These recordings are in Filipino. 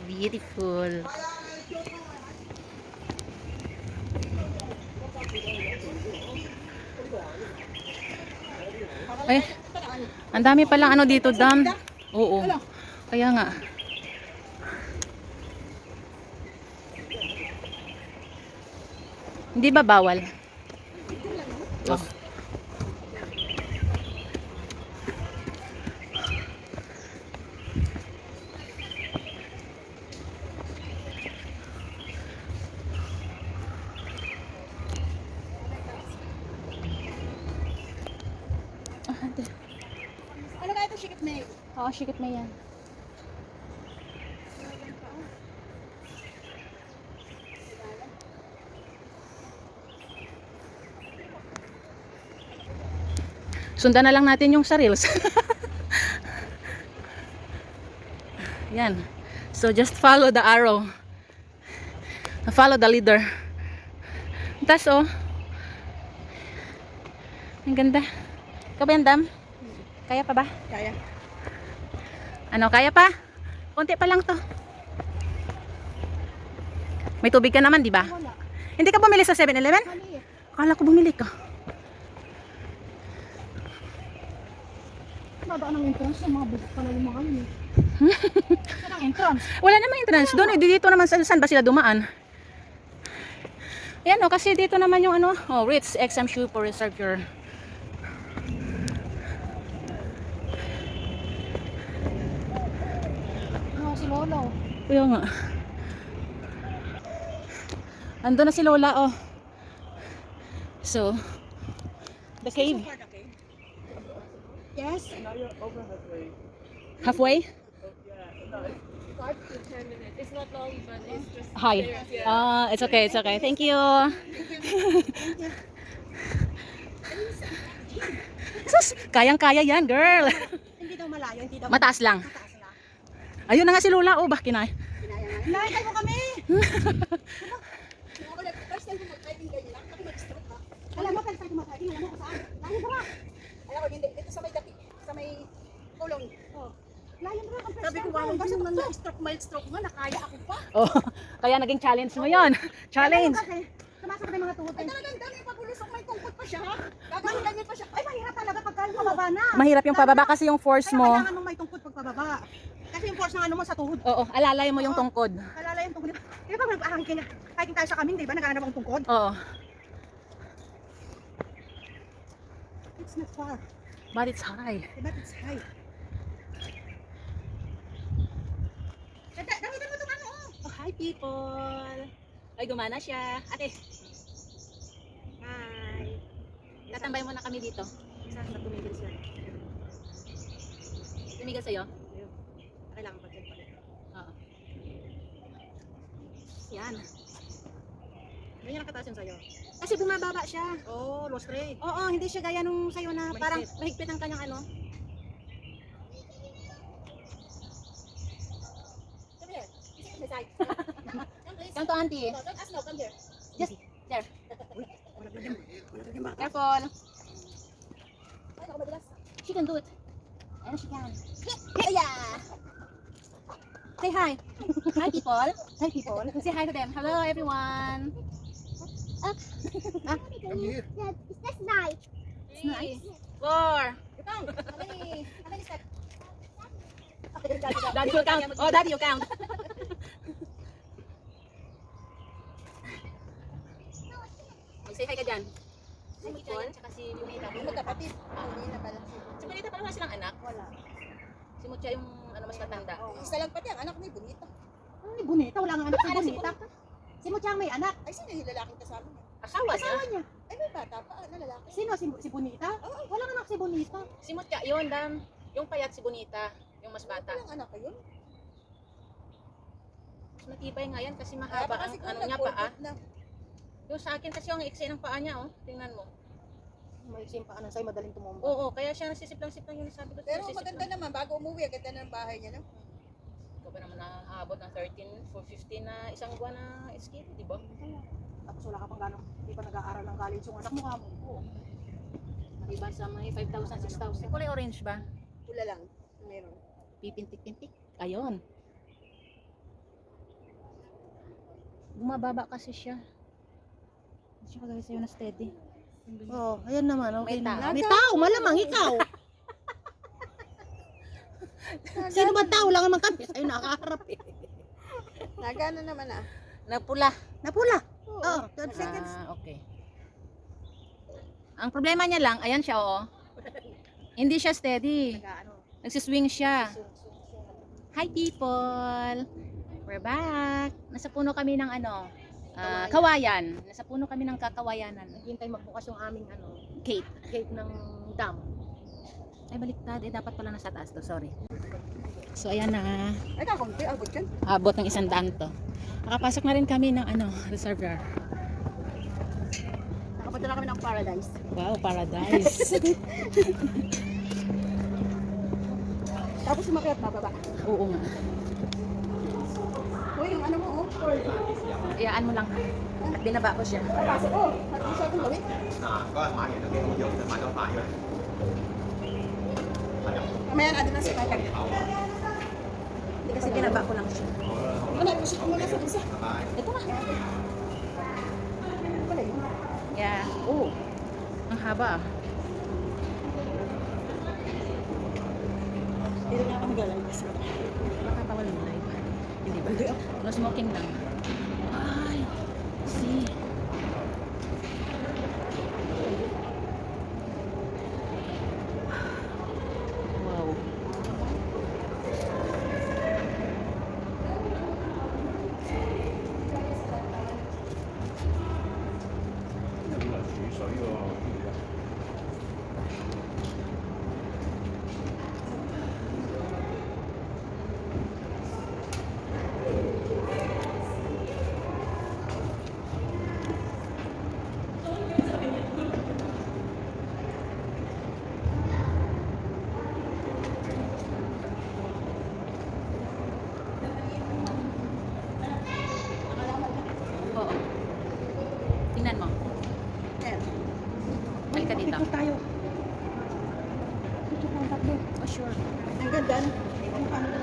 Beautiful. Ay, ang dami palang ano dito, dam. Oo. Kaya nga. Hindi ba bawal? Oh. Ano kaya ito, Shikit May? Oo, shikit na yan. Sundan na lang natin yung sa reels. Yan. So just follow the arrow. Follow the leader. Tas oh. Ang ganda. Ikaw ba yan, Dam? Kaya pa ba? Kaya. Ano, kaya pa? Konti pa lang to. May tubig ka naman, di ba? Wala. Hindi ka bumili sa 7-Eleven? Mali eh. Akala ko bumili ka. Baba ng entrance yung mga bubuk pala yung mga yun eh. Saan ang entrance? Wala naman entrance doon. Eh. Dito naman saan ba sila dumaan? Ayan o, kasi dito naman yung ano, oh, Ritz XM Shoe for Reserve Your. Ano si Lolo? Kaya nga. Ando na si Lola, oh. So, the cave. Yes. Halfway? 5 to 10 minutes. It's not long, but it's just Hi. there, yeah. It's okay, it's okay. Thank you. Sus, kayang-kaya yan, girl. Hindi daw malayo, hindi daw Mataas lang. mataas lang. Ayun na nga si Lola, oh, bakit Hinahintay mo kami! First time ko mag-driving ganyan lang, kasi mag-stroke ha. Alam mo, first time ko mag-driving, alam mo kung saan? Layo bra! Alam ko, hindi, dito sa may dati, sa may kulong. Oh. Layo bra, ang first Sabi ko, time wow, kasi ganun nung na-stroke, mild stroke nga, nakaya ako pa. Oh, kaya naging challenge mo yon. Challenge. Kasi, tumasok na yung mga tuhod. Ay talagang dami yung pagulusok, may tungkot pa siya ha. Gagawin pa siya. Ay, mahirap talaga pagka yung pababa na. Mahirap yung pababa kasi yung force Kaya mo. kailangan mong may tungkod pag pababa. Kasi yung force ng ano mo sa tuhod. Oo, alalay mo yung tungkod. Alala yung tungkod. Di ba hiking tayo sa kaming, di ba? Naghahanap akong tungkod. Oo, It's not far. but it's high. Diba? It's high. Dami mo itong ano oh. Oh, hi people. Ay, gumana siya. Ate, Hi. tatambay muna kami dito. Saan na tumigil siya? Tumigil sa'yo? Kailangan pa dyan pala. Oo. Yan. Ganyan nakataas yun sa'yo. Kasi bumababa siya. Oh, low straight. Oo, hindi siya gaya nung sa'yo na parang Mahigpit. mahigpit ang kanyang ano. Come here. Sit on my side. Come please. Come to auntie. No, don't ask no. Come here. Just there. Ay, Careful. ako madulas. She can do it. And she can. Yeah. Say hi. Hi people. Hi people. Say hi to them. Hello everyone. Come here. That's nice. It's nice. 4. How many steps? Daddy will count. Oh, daddy will count. Mag-say hi ka dyan. Si Michelle, tsaka si Lunita. Magkapatid. Hindi na pala. Si Lunita parang wala silang anak. Wala. Si Mucha yung ano mas matanda. Isa lang pati ang anak ni Bonita. Ano ni Bonita? Wala nga anak si Bonita. Si Muchang may anak. Ay, sino yung lalaking kasama niya? Asawa niya. Asawa niya. Ay, may bata pa. Ano lalaki? Sino? Si Bonita? Oo. Walang anak si Bonita. Si Mucha, yun, dam. Yung payat si Bonita. Yung mas bata. Walang anak ka yun? Mas matibay nga yan kasi mahaba ang ano niya paa. Yung sa akin kasi yung iksi ng paa niya, oh. Tingnan mo. May simpaan sa'yo, madaling tumumba. Oo, kaya siya nasisiplang-siplang yung sabi ko. Pero nasisiplang. maganda naman, bago umuwi, ang ganda ng bahay niya, no? pa naman nakaabot ng 13 for 15 na isang buwan na skate, di ba? Tapos wala ka pang gano'n, hindi pa nag-aaral ng college yung anak mo ka mo. Oo. Maliban sa mga 5,000, 6,000. Kulay orange ba? Pula lang, meron. Pipintik-pintik. Ayun. Bumababa kasi siya. Hindi siya kagaya sa'yo na steady. Oo, ayan naman. May tao. May tao, malamang ikaw. Sino ba tao lang naman kami? Sa'yo nakaharap eh. Nagano naman ah. Napula. Napula. Oo, 12 seconds. Okay. Ang problema niya lang, ayan siya oo. Hindi siya steady. Nagsiswing siya. Hi people! We're back! Nasa puno kami ng ano, kawayan. Nasa puno kami ng kakawayanan. Hintay magbukas yung aming Gate. gate ng dam. Ay baliktad, dapat pala nasa taas to, sorry. So ayan na, Ay, kakunti, abot yan. abot ng 100 to. Nakapasok na rin kami ng reservoir. Nakapunta na kami ng paradise. Wow, paradise. Tapos sumakyat na baba. Oo nga. Uy, yung ano mo, oh. Iyaan mo lang. At binaba ko siya. Pasok, oh. Ano siya itong gawin? ก็มาเห็นตรงนี้เดี๋ยวจะมาเจ้าสายเลย Mamaya na din na siya kaya. Hindi kasi binaba ko lang siya. Ano, usik mo na sa isa. Ito na. Ano pala yun? Yeah. Oh. Ang haba. Dito na ako nag-alay. Baka bawal mo live. Hindi ba? No smoking lang. Ay. See. Wow. Oo. Tingnan mo. Ayan. Balik ka dito. Ikot tayo. Ikot ng tatlo. Oh, sure. Ang ganda. Kung paano lang.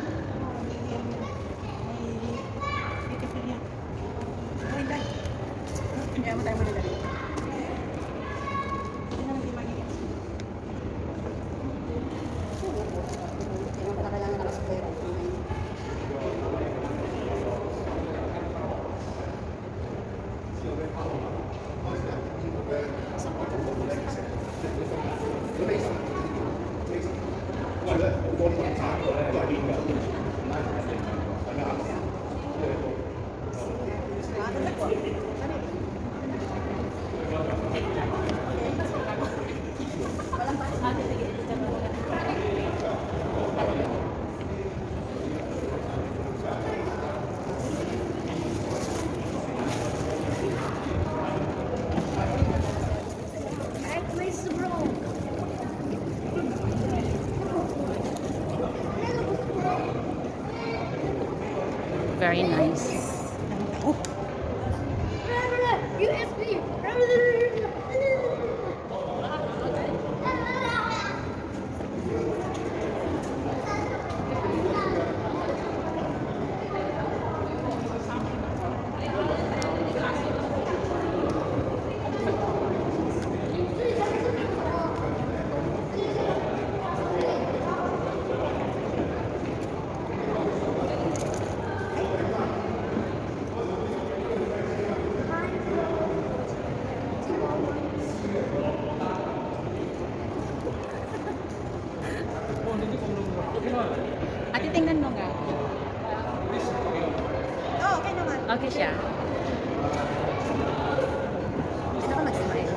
May kafirya. Okay, dad. Kaya mo tayo muna dad. Hindi naman di magiging. Hindi naman pala kailangan nakasapero. Very nice. Ate, tingnan mo nga. Oh, okay naman. Okay siya. Gusto ko mag-smile.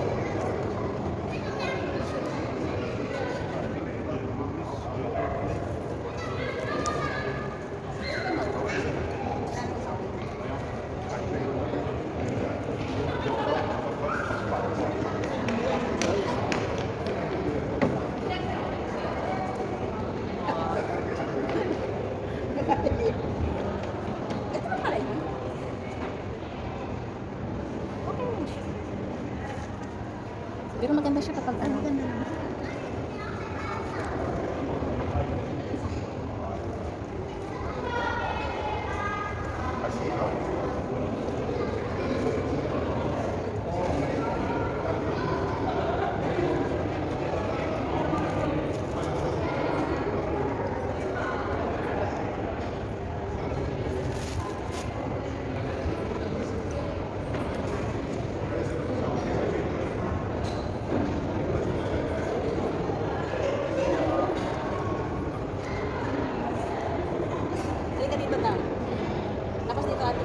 siya kapag ano. Ganda naman. Halika dito na. Tapos dito ate.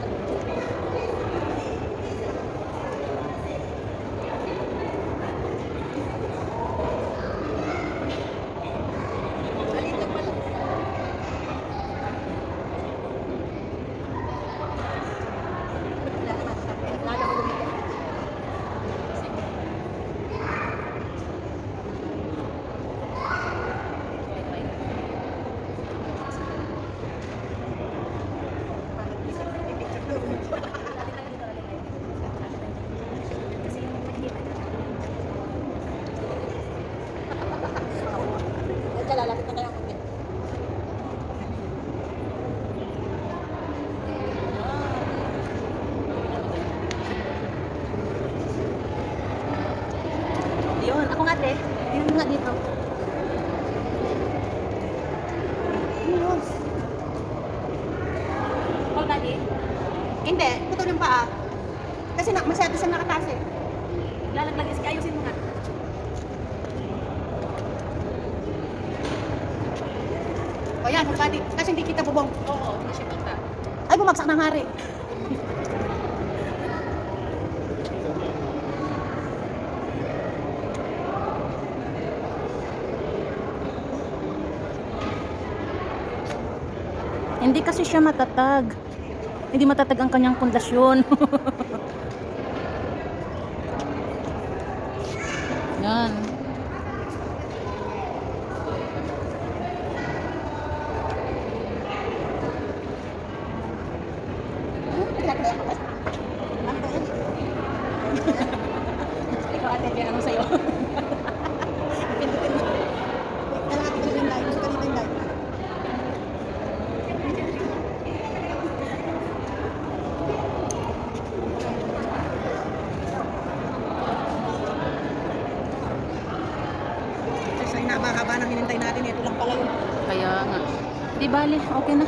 Halika pala. Lalo ko lumikit. Ay, lalapit na kayo konti. Yun, ako nga te. Yun nga dito. All body? Hindi, putol yung paa. Kasi masyado siya nakataas eh. Lalaglag is ayusin mo nga. O yan, full body. Kasi hindi kita bubong. Oo, hindi siya kita. Ay, bumagsak ng hari. Hindi kasi siya matatag. Hindi matatag ang kanyang pundasyon. Yan. Ikaw ate, kaya ano sa'yo? Pindutin mo. Kailangan ko yung live. Gusto kanina yung live. Sa inabahaba ng hinintay natin, ito lang pala yun. Kaya nga. Di bali, okay na.